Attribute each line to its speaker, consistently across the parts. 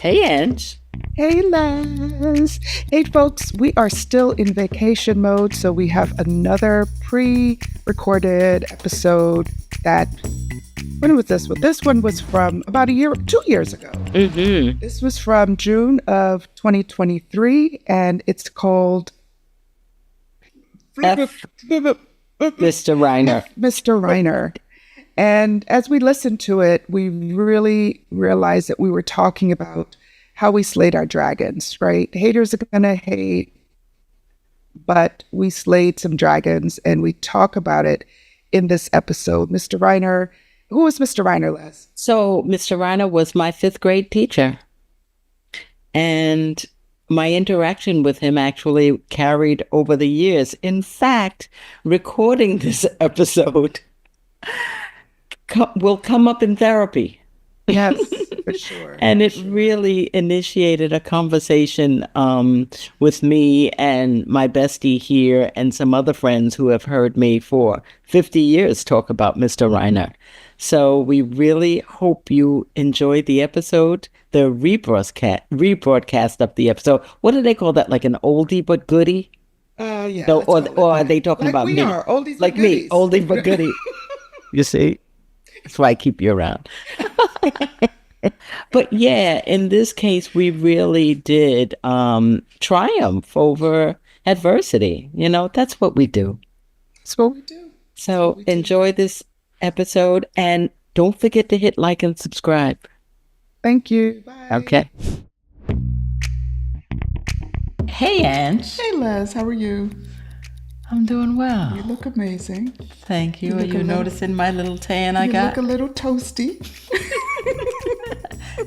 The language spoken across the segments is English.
Speaker 1: Hey, Ange.
Speaker 2: Hey, Les. Hey, folks, we are still in vacation mode, so we have another pre-recorded episode that, when was this one? This one was from about 2 years ago.
Speaker 1: Mm-hmm.
Speaker 2: This was from June of 2023, and it's called
Speaker 1: Mr. Reiner.
Speaker 2: Mr. Reiner. And as we listened to it, we really realized that we were talking about how we slayed our dragons, right? Haters are going to hate, but we slayed some dragons, and we talk about it in this episode. Mr. Reiner, who was Mr. Reiner, Les?
Speaker 1: So Mr. Reiner was my 5th grade teacher. And my interaction with him actually carried over the years. In fact, recording this episode will come up in therapy.
Speaker 2: Yes, for sure.
Speaker 1: And it really initiated a conversation with me and my bestie here and some other friends who have heard me for 50 years talk about Mr. Reiner. So we really hope you enjoyed the episode, the rebroadcast of the episode. What do they call that? Like an oldie but goodie?
Speaker 2: Yeah.
Speaker 1: So, or are they talking about
Speaker 2: we
Speaker 1: me?
Speaker 2: Are, oldies
Speaker 1: like
Speaker 2: but
Speaker 1: me, oldie but goodie. You see? That's why I keep you around. But yeah, in this case, we really did triumph over adversity. You know, that's what we do.
Speaker 2: That's what we do.
Speaker 1: So enjoy this episode and don't forget to hit like and subscribe.
Speaker 2: Thank you. Bye.
Speaker 1: Okay. Hey, Ange.
Speaker 2: Hey, Les. How are you?
Speaker 1: I'm doing well.
Speaker 2: You look amazing.
Speaker 1: Thank you. Are you noticing my little tan I got?
Speaker 2: You look a little toasty.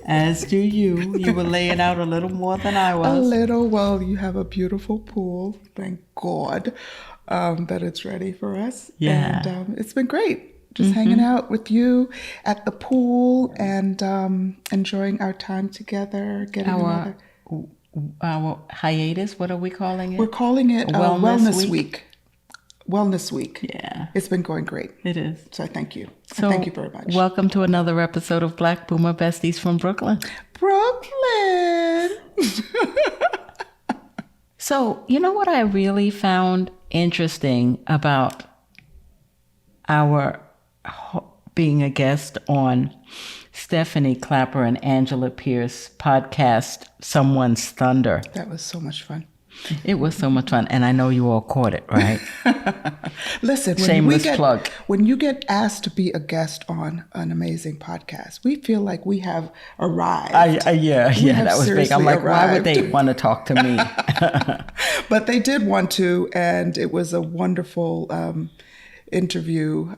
Speaker 1: As do you. You were laying out a little more than I was.
Speaker 2: A little. Well, you have a beautiful pool. Thank God that it's ready for us.
Speaker 1: Yeah.
Speaker 2: And it's been great. Just hanging out with you at the pool and enjoying our time together. Getting
Speaker 1: Our hiatus, what are we calling it?
Speaker 2: We're calling it Wellness Week. Wellness Week.
Speaker 1: Yeah.
Speaker 2: It's been going great.
Speaker 1: It is.
Speaker 2: So I thank you.
Speaker 1: So
Speaker 2: thank you very much.
Speaker 1: Welcome to another episode of Black Boomer Besties from Brooklyn.
Speaker 2: Brooklyn!
Speaker 1: So, you know what I really found interesting about our being a guest on Stephanie Klapper and Angela Pierce podcast, Someone's Thunder.
Speaker 2: That was so much fun.
Speaker 1: It was so much fun, and I know you all caught it, right?
Speaker 2: Listen,
Speaker 1: shameless plug.
Speaker 2: When you get asked to be a guest on an amazing podcast, we feel like we have arrived.
Speaker 1: Yeah, that was big. I'm like,
Speaker 2: arrived.
Speaker 1: Why would they want to talk to me?
Speaker 2: But they did want to, and it was a wonderful interview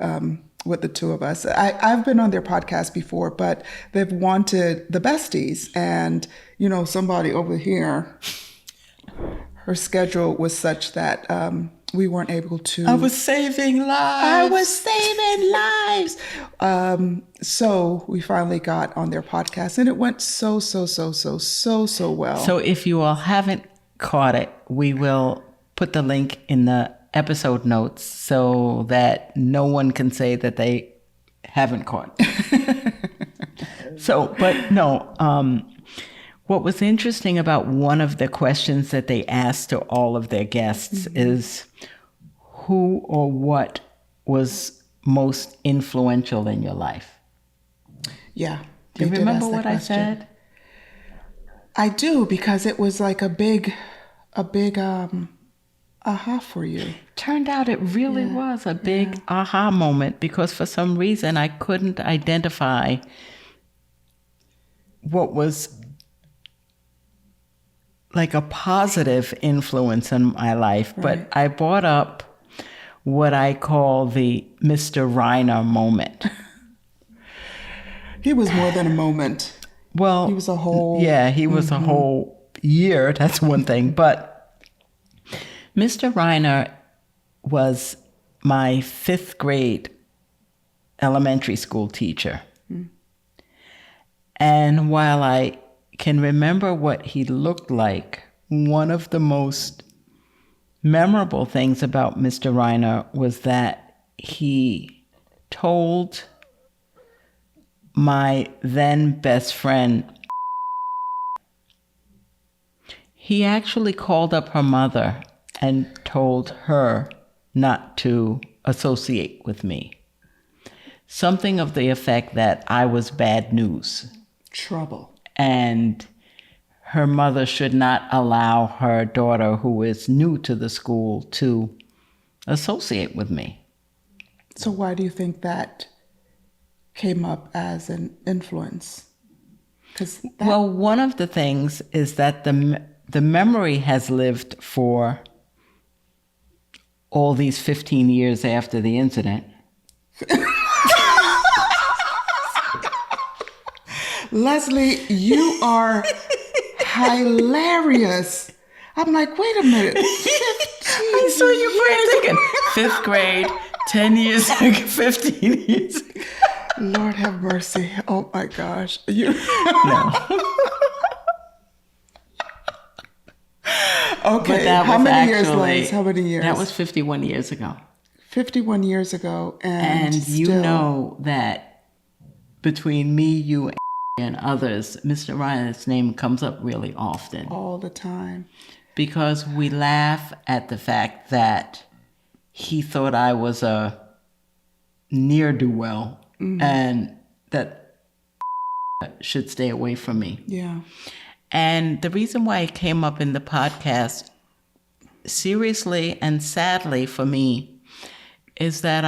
Speaker 2: with the two of us. I've been on their podcast before, but they've wanted the besties, and somebody over here. Her schedule was such that we weren't able to.
Speaker 1: I was saving lives.
Speaker 2: So we finally got on their podcast, and it went so well.
Speaker 1: So if you all haven't caught it, we will put the link in the episode notes so that no one can say that they haven't caught it. What was interesting about one of the questions that they asked to all of their guests is who or what was most influential in your life?
Speaker 2: Yeah.
Speaker 1: Do you remember what I said?
Speaker 2: I do, because it was like a big aha for you.
Speaker 1: Turned out it really was a big aha moment, because for some reason I couldn't identify what was like a positive influence in my life. Right. But I brought up what I call the Mr. Reiner moment.
Speaker 2: He was more than a moment.
Speaker 1: Well,
Speaker 2: he was a whole...
Speaker 1: Yeah, he was a whole year. That's one thing. But Mr. Reiner was my 5th grade elementary school teacher. And while I can remember what he looked like, one of the most memorable things about Mr. Reiner was that he told my then best friend He actually called up her mother and told her not to associate with me. Something of the effect that I was bad news.
Speaker 2: Trouble.
Speaker 1: And her mother should not allow her daughter, who is new to the school, to associate with me.
Speaker 2: So why do you think that came up as an influence?
Speaker 1: Well, one of the things is that the memory has lived for all these 15 years after the incident.
Speaker 2: Leslie, you are hilarious. I'm like, wait a minute.
Speaker 1: I saw your brain thinking, 5th grade, 10 years ago, 15 years ago.
Speaker 2: Lord have mercy. Oh my gosh. You
Speaker 1: No.
Speaker 2: Okay. How many years, Les? How many years?
Speaker 1: That was 51 years ago.
Speaker 2: 51 years ago. And
Speaker 1: you
Speaker 2: still...
Speaker 1: know that between me, you, and others, Mr. Ryan's name comes up really often.
Speaker 2: All the time.
Speaker 1: Because we laugh at the fact that he thought I was a ne'er-do-well and that should stay away from me.
Speaker 2: Yeah.
Speaker 1: And the reason why it came up in the podcast, seriously and sadly for me, is that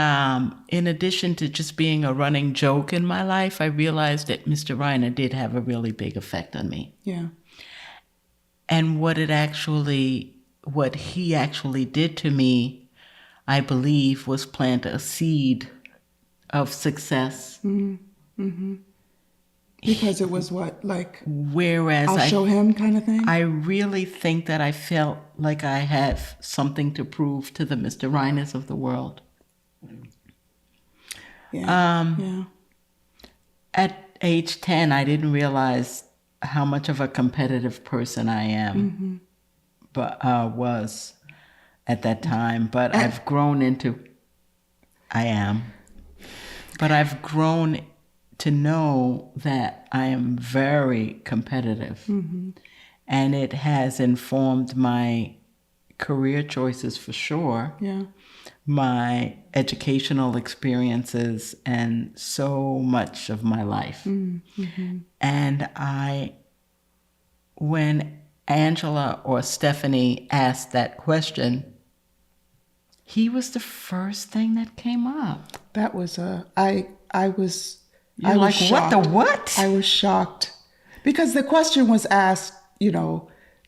Speaker 1: in addition to just being a running joke in my life, I realized that Mr. Reiner did have a really big effect on me.
Speaker 2: Yeah.
Speaker 1: And what he actually did to me, I believe, was plant a seed of success.
Speaker 2: Mm-hmm. Mm-hmm. Because it was what, like,
Speaker 1: whereas
Speaker 2: I'll show him kind of thing?
Speaker 1: I really think that I felt like I have something to prove to the Mr. Reiners of the world.
Speaker 2: Yeah. Yeah.
Speaker 1: At age 10, I didn't realize how much of a competitive person I am, but was at that time. But I've grown to know that I am very competitive. And it has informed my career choices for sure.
Speaker 2: Yeah.
Speaker 1: My educational experiences and so much of my life. And when Angela or Stephanie asked that question, he was the first thing that came up.
Speaker 2: That was I was
Speaker 1: shocked. What the what?
Speaker 2: I was shocked because the question was asked, the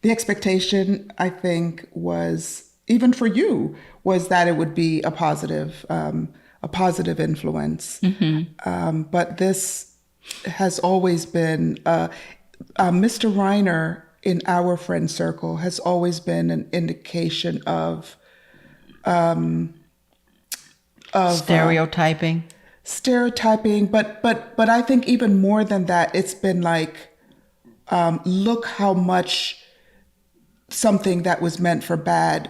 Speaker 2: expectation, I think, was, even for you, was that it would be a positive influence. But this has always been, Mr. Reiner in our friend circle has always been an indication of
Speaker 1: stereotyping.
Speaker 2: But I think even more than that, it's been like, look how much something that was meant for bad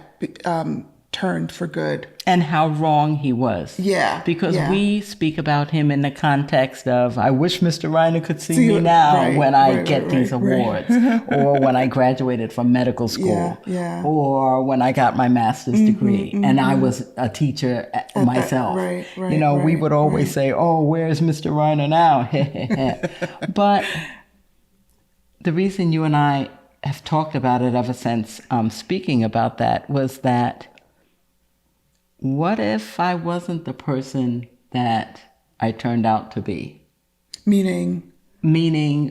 Speaker 2: turned for good.
Speaker 1: And how wrong he was.
Speaker 2: Yeah.
Speaker 1: Because we speak about him in the context of, I wish Mr. Reiner could see me now when I get these awards. Or when I graduated from medical school.
Speaker 2: Yeah.
Speaker 1: Or when I got my master's degree. And I was a teacher myself. We would always say, oh, where's Mr. Reiner now? But the reason you and I have talked about it ever since speaking about that was that, what if I wasn't the person that I turned out to be?
Speaker 2: Meaning,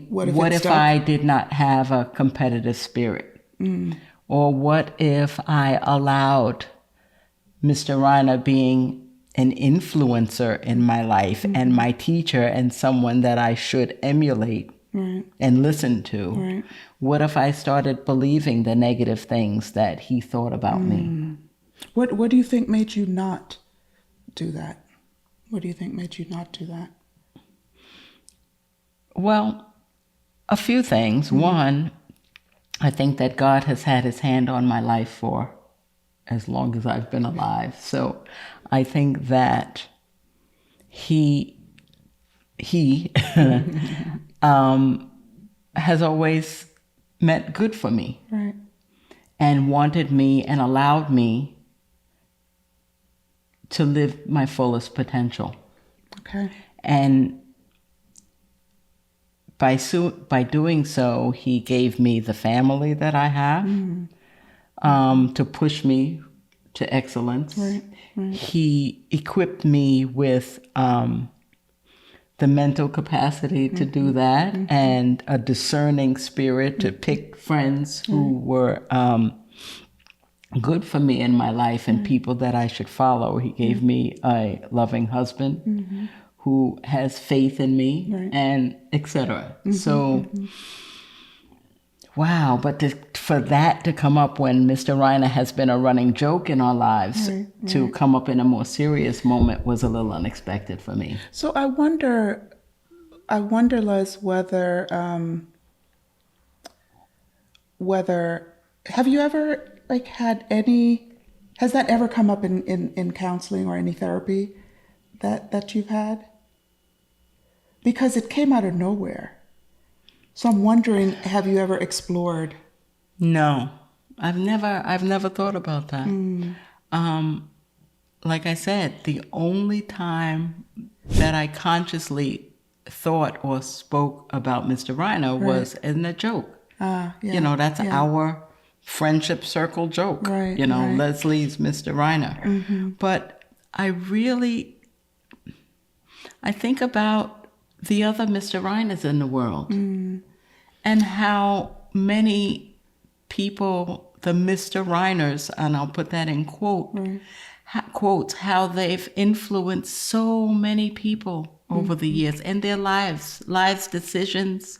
Speaker 1: what if I did not have a competitive spirit? Or what if I allowed Mr. Reiner being an influencer in my life and my teacher and someone that I should emulate and listen to? What if I started believing the negative things that he thought about me?
Speaker 2: What do you think made you not do that? What do you think made you not do that?
Speaker 1: Well, a few things. One, I think that God has had his hand on my life for as long as I've been alive. So I think that he has always meant good for me.
Speaker 2: Right.
Speaker 1: and wanted me and allowed me to live my fullest potential.
Speaker 2: Okay.
Speaker 1: And by doing so, he gave me the family that I have, to push me to excellence.
Speaker 2: Right.
Speaker 1: He equipped me with the mental capacity to do that, and a discerning spirit to pick friends who were good for me in my life and people that I should follow. He gave me a loving husband who has faith in me, and etc. So, wow, but for that to come up when Mr. Reiner has been a running joke in our lives, to come up in a more serious moment was a little unexpected for me.
Speaker 2: So I wonder, Les, whether have you ever has that ever come up in counseling or any therapy that you've had? Because it came out of nowhere. So I'm wondering, have you ever explored?
Speaker 1: No, I've never thought about that. Like I said, the only time that I consciously thought or spoke about Mr. Reiner was in a joke. That's our friendship circle joke. Leslie's Mr. Reiner. But I think about the other Mr. Reiners in the world, and how many people, the Mr. Reiners, and I'll put that in quotes, how they've influenced so many people over the years and their lives, decisions,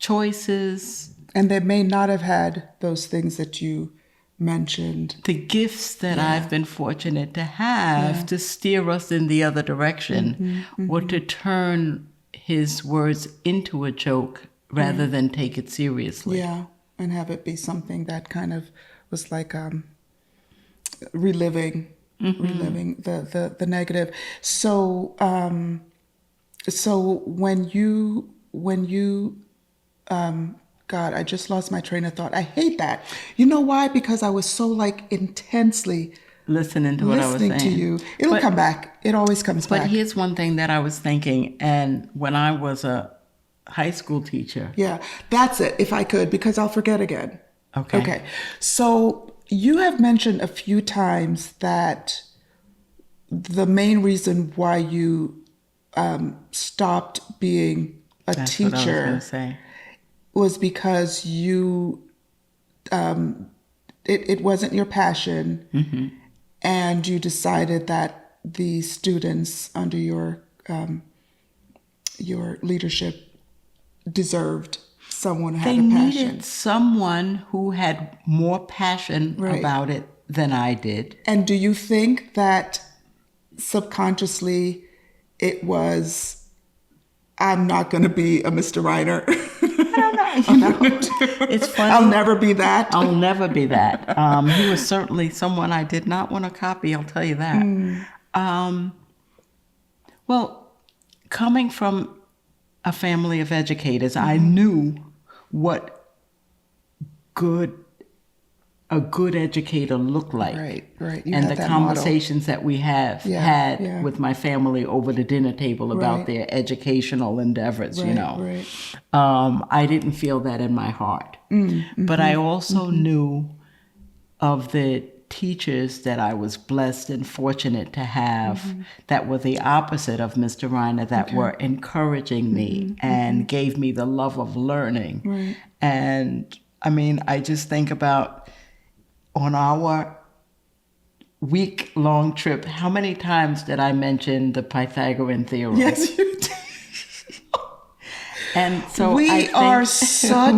Speaker 1: choices.
Speaker 2: And they may not have had those things that you mentioned.
Speaker 1: The gifts that I've been fortunate to have to steer us in the other direction, or to turn his words into a joke rather than take it seriously.
Speaker 2: Yeah, and have it be something that kind of was like reliving the negative. So when you God, I just lost my train of thought. I hate that. You know why? Because I was so intensely
Speaker 1: listening to what I was saying.
Speaker 2: To you. It'll come back. It always comes back.
Speaker 1: But here's one thing that I was thinking, and when I was a high school teacher.
Speaker 2: Yeah, that's it, if I could, because I'll forget again.
Speaker 1: Okay.
Speaker 2: So you have mentioned a few times that the main reason why you stopped being a
Speaker 1: That's
Speaker 2: teacher
Speaker 1: what I was going to say.
Speaker 2: Was because you, it wasn't your passion, and you decided that the students under your leadership deserved someone who had a passion.
Speaker 1: They needed someone who had more passion about it than I did.
Speaker 2: And do you think that subconsciously it was, I'm not going to be a Mr. Reiner?
Speaker 1: It's funny.
Speaker 2: I'll never be that.
Speaker 1: I'll never be that. He was certainly someone I did not want to copy, I'll tell you that. Well, coming from a family of educators, I knew what a good educator looked like.
Speaker 2: Right.
Speaker 1: And the conversations that we had with my family over the dinner table about their educational endeavors,
Speaker 2: Right.
Speaker 1: I didn't feel that in my heart. But I also knew of the teachers that I was blessed and fortunate to have that were the opposite of Mr. Reiner, that were encouraging me and gave me the love of learning. And I mean, I just think about on our week-long trip, how many times did I mention the Pythagorean theorem?
Speaker 2: Yes, you did.
Speaker 1: And so
Speaker 2: we are such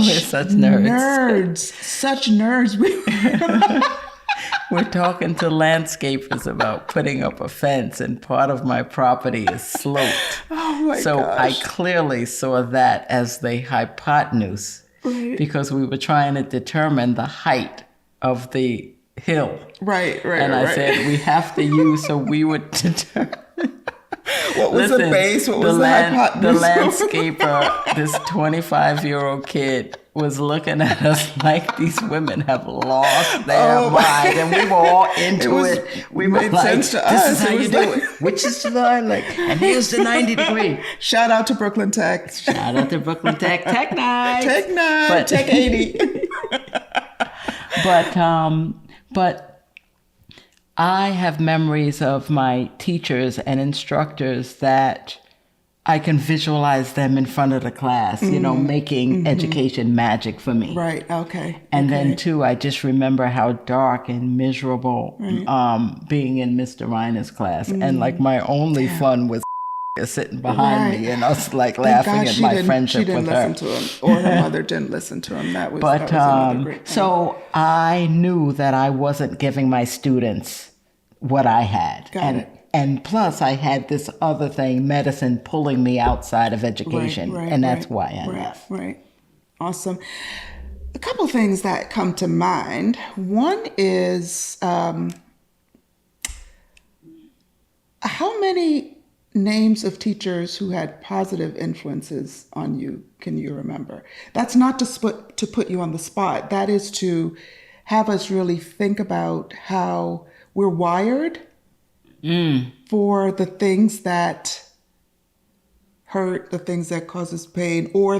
Speaker 1: nerds.
Speaker 2: Such nerds.
Speaker 1: We're talking to landscapers about putting up a fence, and part of my property is sloped.
Speaker 2: Oh my
Speaker 1: so
Speaker 2: gosh.
Speaker 1: I clearly saw that as the hypotenuse, because we were trying to determine the height of the hill.
Speaker 2: Right.
Speaker 1: And I said, we have to use, so we would determine
Speaker 2: What was the base? What was the hypotenuse?
Speaker 1: The landscaper, this 25-year-old kid, was looking at us like these women have lost their mind, and we were all into it. We were like,
Speaker 2: sense to
Speaker 1: "This
Speaker 2: us.
Speaker 1: is how you do it. Which is the line? Like, and here's the 90-degree."
Speaker 2: Shout out to Brooklyn Tech.
Speaker 1: Shout out to Brooklyn Tech. Tech Night.
Speaker 2: Tech Night. Tech 80.
Speaker 1: But I have memories of my teachers and instructors that I can visualize them in front of the class, making education magic for me.
Speaker 2: Right. Okay.
Speaker 1: And then too, I just remember how dark and miserable being in Mr. Reiner's class, and like my only fun was sitting behind me and us like laughing at my friendship with her.
Speaker 2: She didn't listen to him, or her mother didn't listen to him. That was another great thing.
Speaker 1: So I knew that I wasn't giving my students what I had.
Speaker 2: Got it.
Speaker 1: And plus, I had this other thing, medicine, pulling me outside of education, and that's why I left.
Speaker 2: Right. Awesome. A couple things that come to mind. One is how many names of teachers who had positive influences on you can you remember? That's not to put you on the spot. That is to have us really think about how we're wired for the things that hurt, the things that causes pain, or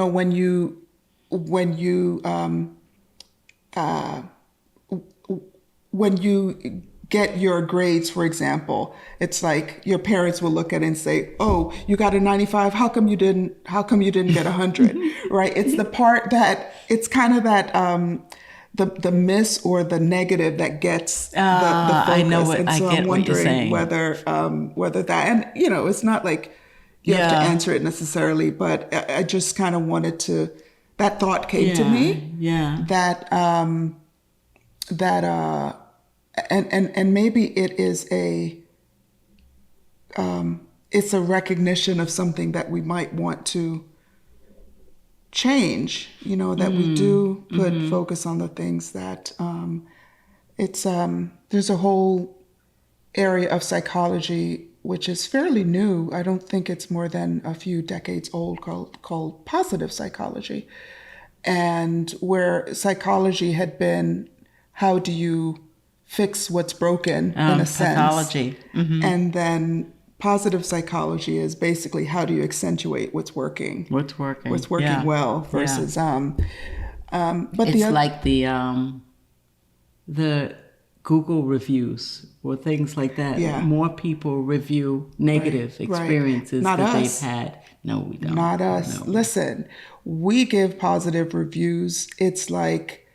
Speaker 2: when you get your grades, for example, it's like your parents will look at it and say, "Oh, you got a 95. How come you didn't get 100?" Right? It's the part that it's kind of that the miss or the negative that gets the focus.
Speaker 1: I know what,
Speaker 2: and so
Speaker 1: I get
Speaker 2: I'm
Speaker 1: what you're
Speaker 2: wondering
Speaker 1: saying.
Speaker 2: whether that, and it's not like you have to answer it necessarily, but I just kind of wanted to. That thought came to me.
Speaker 1: Yeah.
Speaker 2: And maybe it is it's a recognition of something that we might want to change, that we do put focus on the things that there's a whole area of psychology which is fairly new. I don't think it's more than a few decades old, called positive psychology, and where psychology had been, how do you fix what's broken in a sense.
Speaker 1: Psychology.
Speaker 2: And then positive psychology is basically how do you accentuate what's working well versus but
Speaker 1: it's like the Google reviews or things like that.
Speaker 2: Yeah.
Speaker 1: More people review negative experiences that they've had. No, we don't.
Speaker 2: Not us. No. Listen, we give positive reviews. It's like,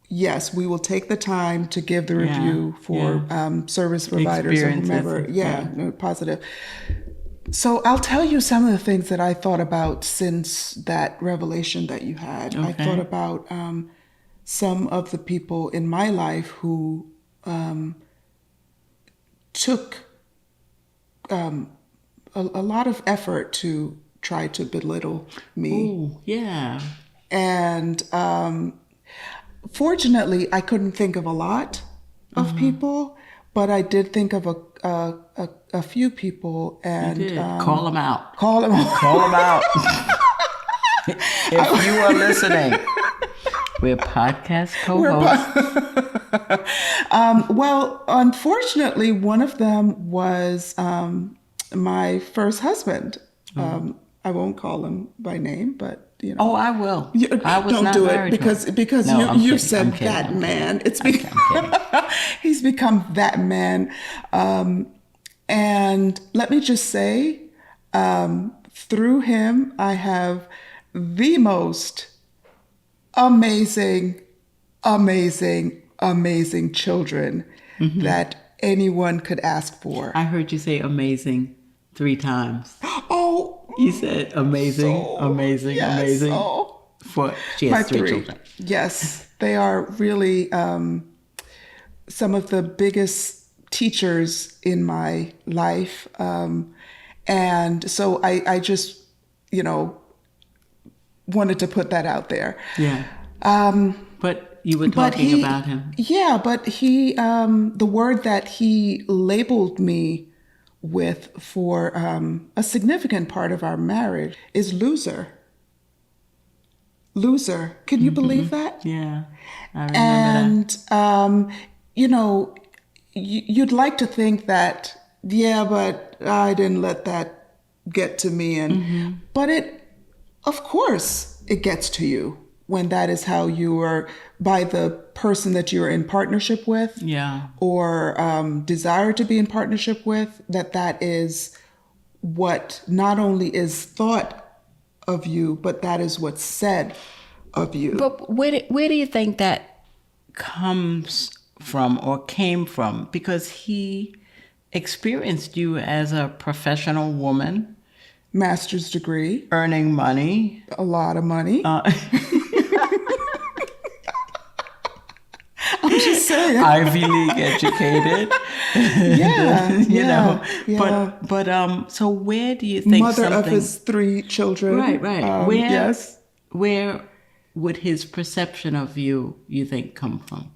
Speaker 2: yes, we will take the time to give the review for service providers or whomever. Positive. So I'll tell you some of the things that I thought about since that revelation that you had. Okay. I thought about some of the people in my life who took a lot of effort to try to belittle me.
Speaker 1: Ooh, yeah.
Speaker 2: And fortunately, I couldn't think of a lot of people, but I did think of a few people, and
Speaker 1: call them out.
Speaker 2: Call them
Speaker 1: out. If you are listening, we're podcast co-hosts.
Speaker 2: Well, unfortunately, one of them was my first husband. I won't call him by name, but
Speaker 1: Oh, I will. I was
Speaker 2: don't
Speaker 1: not
Speaker 2: do
Speaker 1: married
Speaker 2: it because
Speaker 1: no,
Speaker 2: you said that man. It's he's become that man, and let me just say, through him, I have the most amazing children that anyone could ask for.
Speaker 1: I heard you say amazing 3 times.
Speaker 2: Oh.
Speaker 1: You said amazing.
Speaker 2: Oh.
Speaker 1: She has 3 children.
Speaker 2: Yes, they are really some of the biggest teachers in my life. And so I just, wanted to put that out there.
Speaker 1: Yeah. But you were talking about him.
Speaker 2: Yeah, but he, the word that he labeled me with for a significant part of our marriage is loser. Loser. Can you believe that?
Speaker 1: Yeah, I remember
Speaker 2: And, you know, you'd like to think that, yeah, but I didn't let that get to me. But of course, it gets to you when that is how you are, by the person that you're in partnership with,
Speaker 1: Yeah.
Speaker 2: or desire to be in partnership with, that is what not only is thought of you, but that is what's said of you.
Speaker 1: But where do you think that comes from or came from? Because he experienced you as a professional woman,
Speaker 2: Master's degree,
Speaker 1: earning money.
Speaker 2: a lot of money. I'm just saying.
Speaker 1: Ivy League educated.
Speaker 2: Yeah,
Speaker 1: you know.
Speaker 2: yeah.
Speaker 1: But so where do you think
Speaker 2: Mother
Speaker 1: something
Speaker 2: of his 3 children.
Speaker 1: Right.
Speaker 2: Yes.
Speaker 1: Where would his perception of you think come from?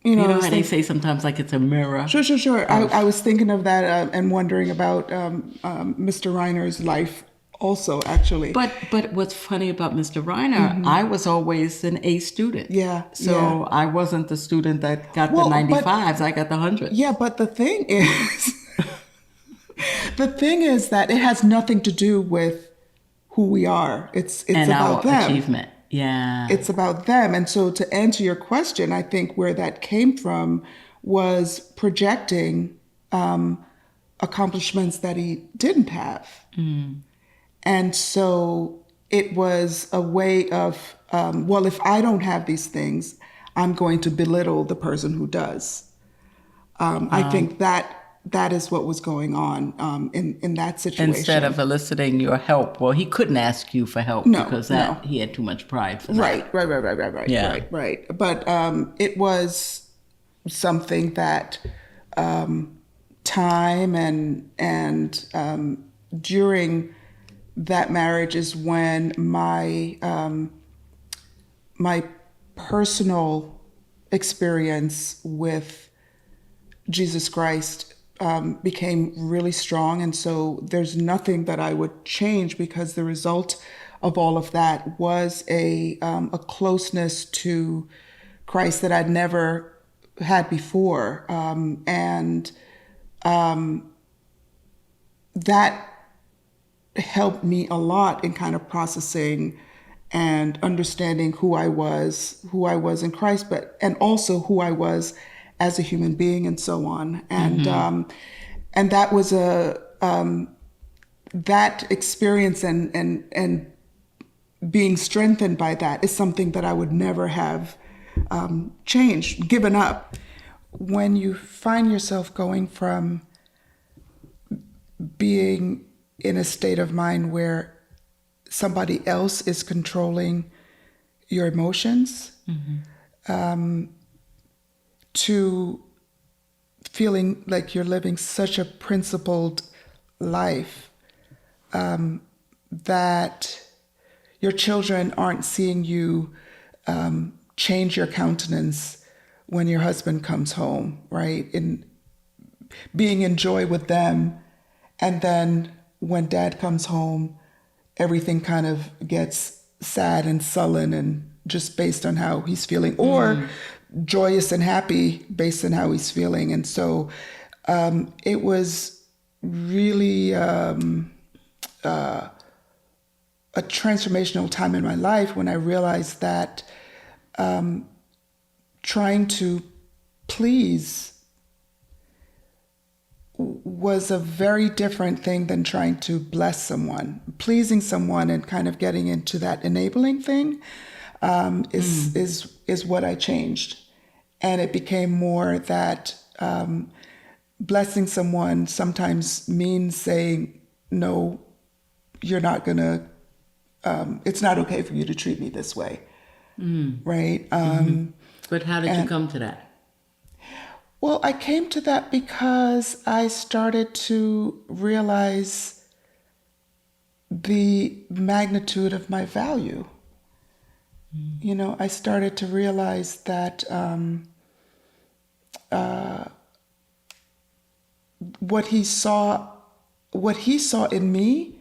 Speaker 2: You know,
Speaker 1: You
Speaker 2: I
Speaker 1: know
Speaker 2: was
Speaker 1: how they say sometimes like it's a mirror.
Speaker 2: Sure. I was thinking of that and wondering about Mr. Reiner's life also, actually.
Speaker 1: But what's funny about Mr. Reiner, I was always an A student.
Speaker 2: Yeah,
Speaker 1: So
Speaker 2: yeah.
Speaker 1: I wasn't the student that got
Speaker 2: Well,
Speaker 1: the
Speaker 2: but-
Speaker 1: 95s. I got the 100s.
Speaker 2: Yeah, but the thing is, that it has nothing to do with who we are. It's
Speaker 1: And
Speaker 2: about
Speaker 1: our
Speaker 2: them.
Speaker 1: achievement. Yeah.
Speaker 2: It's about them. And so to answer your question, I think where that came from was projecting accomplishments that he didn't have. And so it was a way of, well, if I don't have these things, I'm going to belittle the person who does. I think that is what was going on in that situation.
Speaker 1: Instead of eliciting your help. Well, he couldn't ask you for help because he had too much pride for that.
Speaker 2: Right.
Speaker 1: Yeah.
Speaker 2: Right. But it was something that time and during that marriage is when my personal experience with Jesus Christ became really strong. And so there's nothing that I would change, because the result of all of that was a closeness to Christ that I'd never had before. And that helped me a lot in kind of processing and understanding who I was in Christ, and also who I was as a human being, and so on. And and that was that experience and being strengthened by that is something that I would never have given up. When you find yourself going from being in a state of mind where somebody else is controlling your emotions, to feeling like you're living such a principled life, that your children aren't seeing you change your countenance when your husband comes home, right? And being in joy with them, and then when dad comes home, everything kind of gets sad and sullen, and just based on how he's feeling, or joyous and happy based on how he's feeling. And so it was really a transformational time in my life when I realized that trying to please was a very different thing than trying to bless someone. Pleasing someone and kind of getting into that enabling thing is what I changed. And it became more that blessing someone sometimes means saying, no, you're not gonna, it's not okay for you to treat me this way, right?
Speaker 1: But how did you come to that?
Speaker 2: Well, I came to that because I started to realize the magnitude of my value. You know, I started to realize that what he saw in me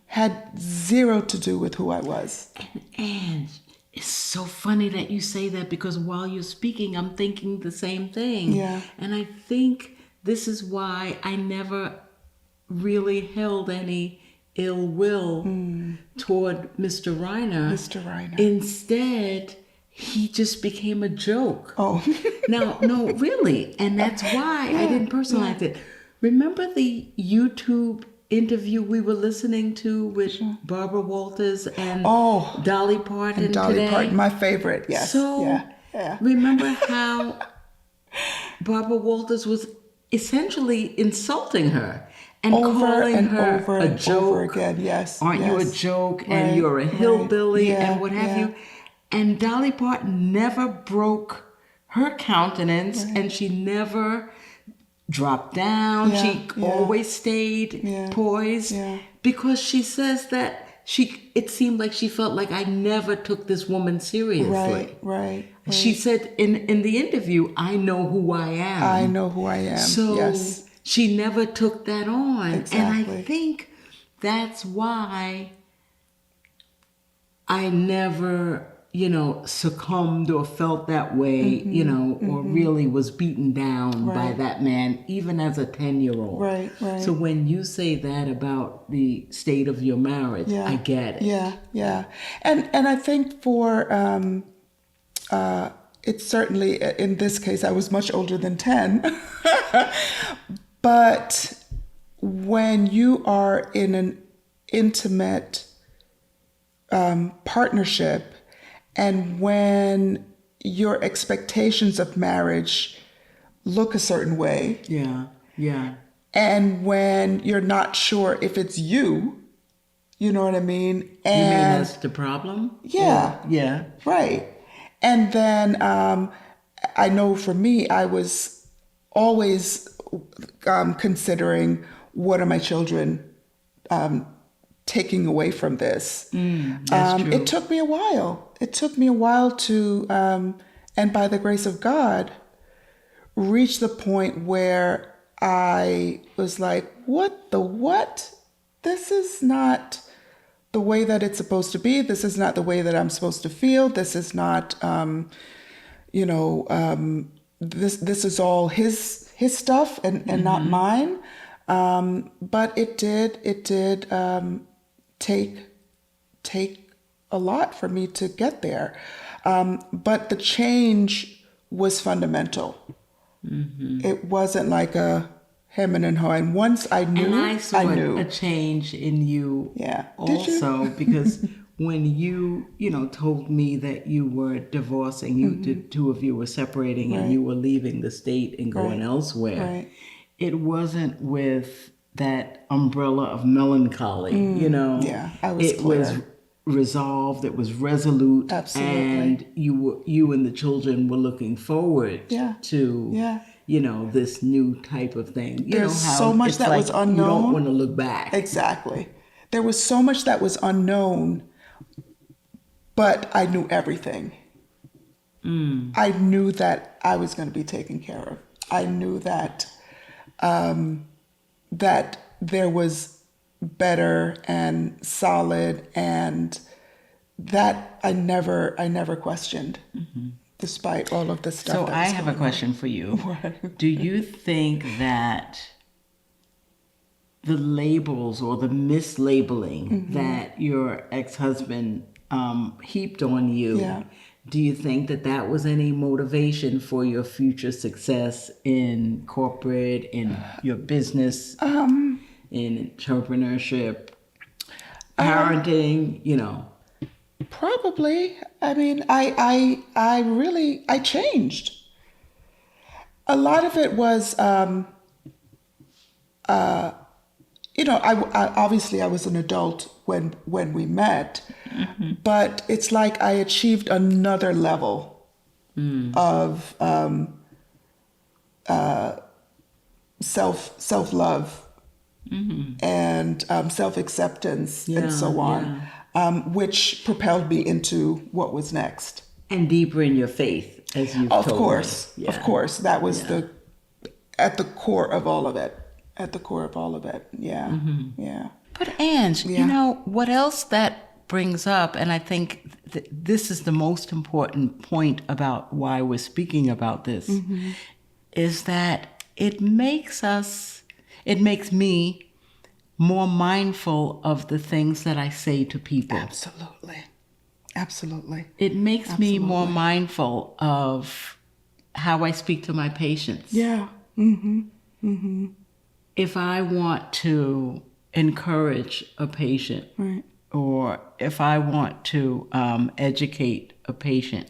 Speaker 2: had zero to do with who I was.
Speaker 1: And it's so funny that you say that, because while you're speaking, I'm thinking the same thing.
Speaker 2: Yeah.
Speaker 1: And I think this is why I never really held any ill will toward Mr. Reiner.
Speaker 2: Mr. Reiner.
Speaker 1: Instead, he just became a joke.
Speaker 2: Oh.
Speaker 1: No, really. And that's why I didn't personalize it. Remember the YouTube interview we were listening to with Barbara Walters and Dolly Parton
Speaker 2: Dolly
Speaker 1: today?
Speaker 2: Parton, my favorite, yes.
Speaker 1: So remember how Barbara Walters was essentially insulting her and calling her a joke.
Speaker 2: Over again, yes.
Speaker 1: Aren't you a joke? And you're a hillbilly and what have you. And Dolly Parton never broke her countenance, and she never dropped down. She always stayed poised, because she says that it seemed like she felt like I never took this woman seriously.
Speaker 2: Right.
Speaker 1: She said in the interview, I know who I am.
Speaker 2: I know who I am.
Speaker 1: So she never took that on.
Speaker 2: Exactly.
Speaker 1: And I think that's why I never, succumbed or felt that way, or really was beaten down by that man, even as a 10-year-old.
Speaker 2: Right.
Speaker 1: So when you say that about the state of your marriage, I get it.
Speaker 2: Yeah. And I think for, it's certainly, in this case, I was much older than 10. But when you are in an intimate partnership, and when your expectations of marriage look a certain way.
Speaker 1: Yeah.
Speaker 2: And when you're not sure if it's you know what I mean? And
Speaker 1: you mean that's the problem?
Speaker 2: Yeah.
Speaker 1: Yeah.
Speaker 2: Right. And then I know for me, I was always considering, what are my children taking away from this?
Speaker 1: That's true.
Speaker 2: It took me a while. It took me a while to, and by the grace of God, reach the point where I was like, what? This is not the way that it's supposed to be. This is not the way that I'm supposed to feel. This is not, this is all his stuff and not mine. But it did take a lot for me to get there. But the change was fundamental. It wasn't like a hem and haw. And once I knew,
Speaker 1: and I saw a change in you.
Speaker 2: Yeah.
Speaker 1: Also, because when you told me that you were divorcing, the two of you were separating, and you were leaving the state and going elsewhere.
Speaker 2: Right.
Speaker 1: It wasn't with that umbrella of melancholy,
Speaker 2: Yeah, I was
Speaker 1: it
Speaker 2: clear.
Speaker 1: was resolved. It was resolute.
Speaker 2: Absolutely.
Speaker 1: And you and the children were looking forward to this new type of thing.
Speaker 2: There's so much that was unknown.
Speaker 1: You don't want to look back.
Speaker 2: Exactly. There was so much that was unknown, but I knew everything. I knew that I was going to be taken care of. I knew that that there was better and solid, and that I never questioned, despite all of the stuff.
Speaker 1: So
Speaker 2: that
Speaker 1: I
Speaker 2: was
Speaker 1: have a
Speaker 2: going
Speaker 1: question for you.
Speaker 2: What?
Speaker 1: Do you think that the labels or the mislabeling that your ex-husband heaped on you, do you think that was any motivation for your future success in corporate, in your business, in entrepreneurship, parenting,
Speaker 2: Probably. I mean, I changed. A lot of it was, I obviously I was an adult when we met, but it's like I achieved another level of self-love and self-acceptance and so on, which propelled me into what was next.
Speaker 1: And deeper in your faith, as you've
Speaker 2: Of
Speaker 1: told
Speaker 2: course,
Speaker 1: me.
Speaker 2: of course, that was at the core of all of it. at the core of all of it. Yeah. Yeah.
Speaker 1: But Ange,
Speaker 2: Yeah.
Speaker 1: you know, what else that brings up, and I think this is the most important point about why we're speaking about this, is that it makes me more mindful of the things that I say to people.
Speaker 2: Absolutely. Absolutely.
Speaker 1: It makes me more mindful of how I speak to my patients.
Speaker 2: Yeah.
Speaker 1: If I want to encourage a patient,
Speaker 2: Right.
Speaker 1: or if I want to educate a patient,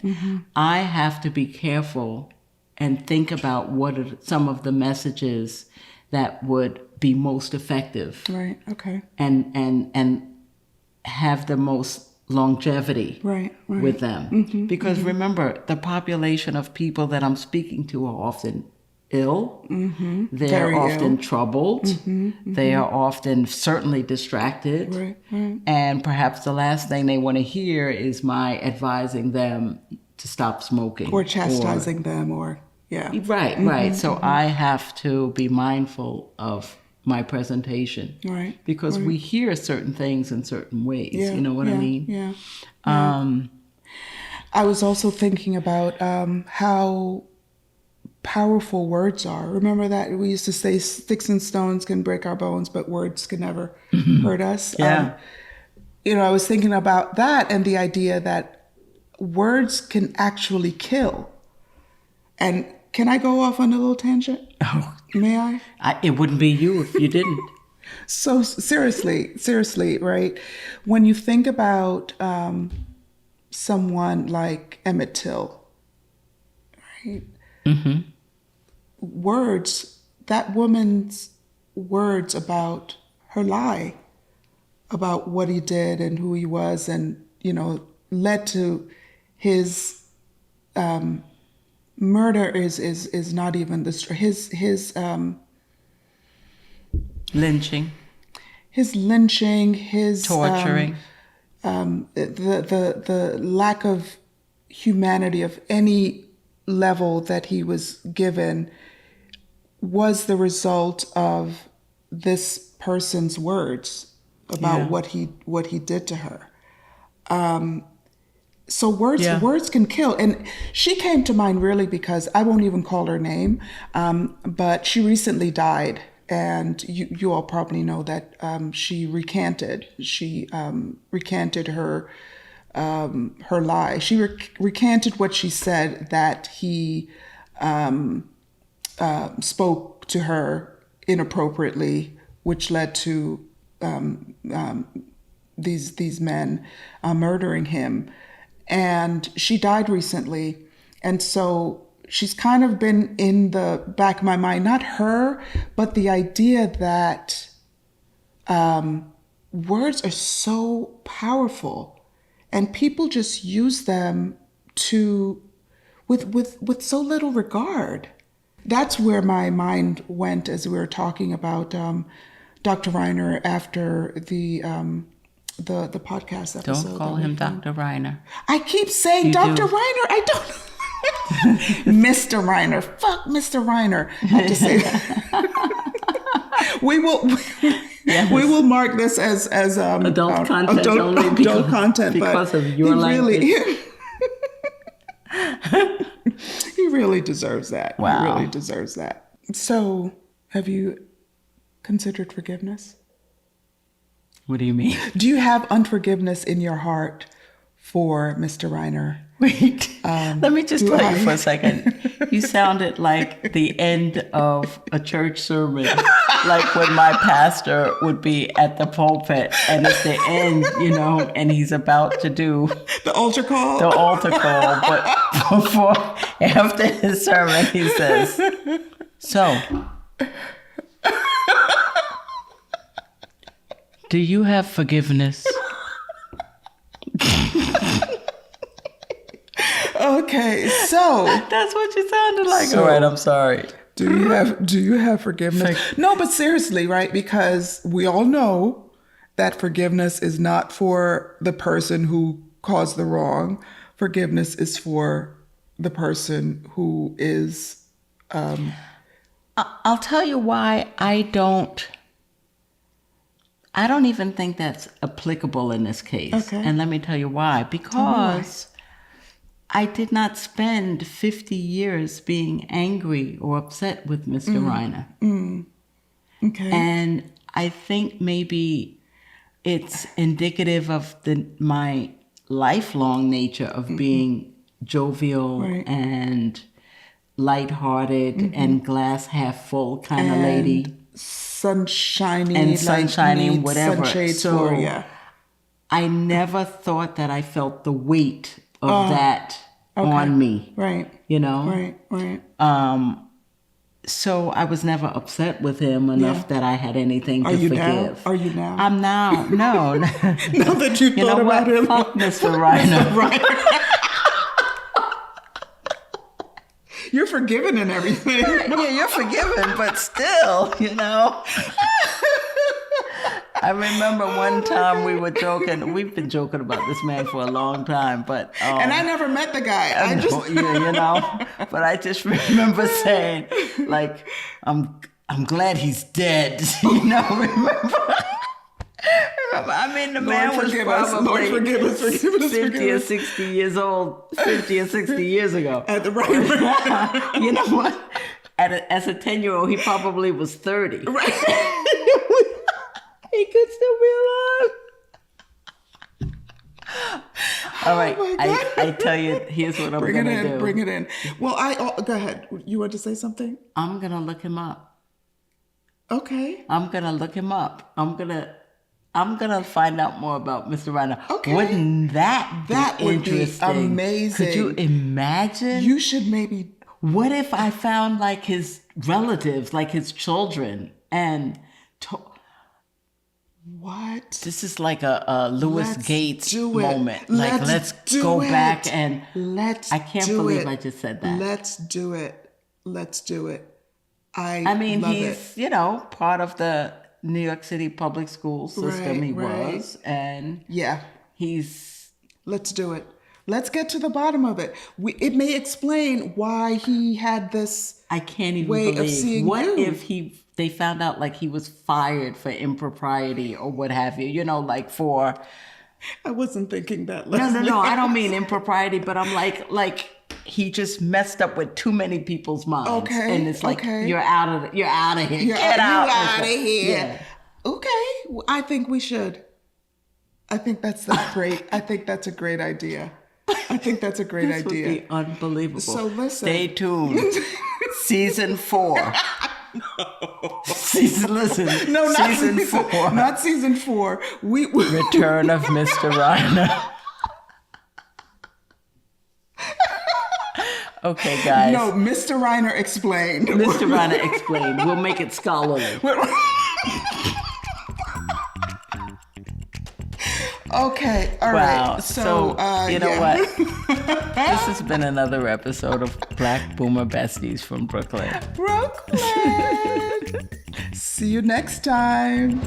Speaker 1: I have to be careful and think about what are some of the messages that would be most effective,
Speaker 2: Right. Okay.
Speaker 1: and have the most longevity
Speaker 2: Right.
Speaker 1: with them. Because remember, the population of people that I'm speaking to are often ill. They're
Speaker 2: Very
Speaker 1: often
Speaker 2: ill.
Speaker 1: troubled. They are often certainly distracted.
Speaker 2: Right. Right.
Speaker 1: And perhaps the last thing they want to hear is my advising them to stop smoking.
Speaker 2: Or chastising them, or yeah.
Speaker 1: Right. So I have to be mindful of my presentation.
Speaker 2: Right.
Speaker 1: Because we hear certain things in certain ways.
Speaker 2: Yeah.
Speaker 1: You know what I mean?
Speaker 2: Yeah. I was also thinking about how powerful words are. Remember that we used to say sticks and stones can break our bones, but words can never hurt us.
Speaker 1: Yeah.
Speaker 2: I was thinking about that and the idea that words can actually kill. And can I go off on a little tangent?
Speaker 1: Oh,
Speaker 2: May I?
Speaker 1: it wouldn't be you if you didn't.
Speaker 2: So seriously, right? When you think about someone like Emmett Till, right? Words, that woman's words about her lie, about what he did and who he was, and, led to his murder is not even his
Speaker 1: Lynching.
Speaker 2: His lynching, his
Speaker 1: Torturing.
Speaker 2: The lack of humanity of any level that he was given was the result of this person's words about what he did to her. So words can kill. And she came to mind really because I won't even call her name, but she recently died. And you all probably know that she recanted. She recanted her lie. She recanted what she said, that he spoke to her inappropriately, which led to these men murdering him. And she died recently, and so she's kind of been in the back of my mind, not her, but the idea that words are so powerful and people just use them with so little regard. That's where my mind went as we were talking about Dr. Reiner after the podcast episode.
Speaker 1: Don't call him Dr. Reiner.
Speaker 2: I keep saying Dr. Reiner. I don't know. Mr. Reiner. Fuck Mr. Reiner. I have to say that. We will mark this as
Speaker 1: adult content
Speaker 2: adult content
Speaker 1: because
Speaker 2: but
Speaker 1: of your language.
Speaker 2: He really deserves that.
Speaker 1: Wow.
Speaker 2: He really deserves that. So, have you considered forgiveness?
Speaker 1: What do you mean?
Speaker 2: Do you have unforgiveness in your heart for Mr. Reiner?
Speaker 1: Wait, let me just tell you for a second. You sounded like the end of a church sermon, like when my pastor would be at the pulpit and it's the end, and he's about to do
Speaker 2: the altar call.
Speaker 1: But after his sermon, he says, "So, do you have forgiveness?"
Speaker 2: Okay, so
Speaker 1: that's what you sounded like. All right, I'm sorry.
Speaker 2: Do you have forgiveness? No, but seriously, right? Because we all know that forgiveness is not for the person who caused the wrong. Forgiveness is for the person who is
Speaker 1: I'll tell you why I don't even think that's applicable in this case.
Speaker 2: Okay.
Speaker 1: And let me tell you why. Because I did not spend 50 years being angry or upset with Mr. Reiner.
Speaker 2: Okay.
Speaker 1: And I think maybe it's indicative of my lifelong nature of being jovial and lighthearted and glass half full kind of lady.
Speaker 2: Sunshiny.
Speaker 1: And sunshiny,
Speaker 2: like
Speaker 1: whatever.
Speaker 2: Sunshades
Speaker 1: So
Speaker 2: for, yeah.
Speaker 1: I never thought that I felt the weight of that on me.
Speaker 2: Right.
Speaker 1: You know?
Speaker 2: Right.
Speaker 1: So I was never upset with him enough that I had anything to forgive.
Speaker 2: Now? Are you now?
Speaker 1: I'm now. No.
Speaker 2: Now that you thought about him.
Speaker 1: Fuck Mr. Reiner.
Speaker 2: You're forgiven and everything.
Speaker 1: Yeah, you're forgiven, but still, you know. I remember one time we were joking. We've been joking about this man for a long time, but
Speaker 2: and I never met the guy.
Speaker 1: yeah, you know. But I just remember saying, like, I'm glad he's dead. You know, remember? I mean, the man was probably 50 or 60 years old, 50 or 60 years ago.
Speaker 2: At the right.
Speaker 1: You know what? As a 10-year-old, he probably was 30.
Speaker 2: Right.
Speaker 1: He could still be alive. All right, I tell you, here's what I'm going to do.
Speaker 2: Bring it in. Well, go ahead. You want to say something?
Speaker 1: I'm going to look him up.
Speaker 2: Okay.
Speaker 1: I'm going to look him up. I'm gonna find out more about Mr. Reiner.
Speaker 2: Okay.
Speaker 1: Wouldn't that be interesting?
Speaker 2: Be amazing.
Speaker 1: Could you imagine?
Speaker 2: You should maybe.
Speaker 1: What if I found like his relatives, like his children, and
Speaker 2: what?
Speaker 1: This is like a Lewis Gates moment.
Speaker 2: Like
Speaker 1: let's go back and
Speaker 2: let's.
Speaker 1: I can't believe I just said that.
Speaker 2: Let's do it.
Speaker 1: I mean,
Speaker 2: love
Speaker 1: he's part of the New York City public school system. He was, and
Speaker 2: let's do it. Let's get to the bottom of it. It may explain why he had this.
Speaker 1: I can't even
Speaker 2: way
Speaker 1: believe.
Speaker 2: Of seeing
Speaker 1: what
Speaker 2: you.
Speaker 1: If they found out like he was fired for impropriety or what have you? You know, like for.
Speaker 2: I wasn't thinking that. Leslie.
Speaker 1: No. I don't mean impropriety, but I'm like. He just messed up with too many people's minds.
Speaker 2: Okay.
Speaker 1: And it's like, you're out of here. Get out
Speaker 2: of here. Yeah. Okay. I think we should. I think that's great. I think that's a great idea.
Speaker 1: This would be unbelievable.
Speaker 2: So listen.
Speaker 1: Stay tuned. Season 4. Listen.
Speaker 2: No, not
Speaker 1: season 4.
Speaker 2: Not season 4.
Speaker 1: Return of Mr. Reiner. Okay, guys.
Speaker 2: No, Mr. Reiner explained.
Speaker 1: Mr. Reiner explained. We'll make it scholarly.
Speaker 2: Okay, all right. So
Speaker 1: you know what? This has been another episode of Black Boomer Besties from Brooklyn.
Speaker 2: See you next time.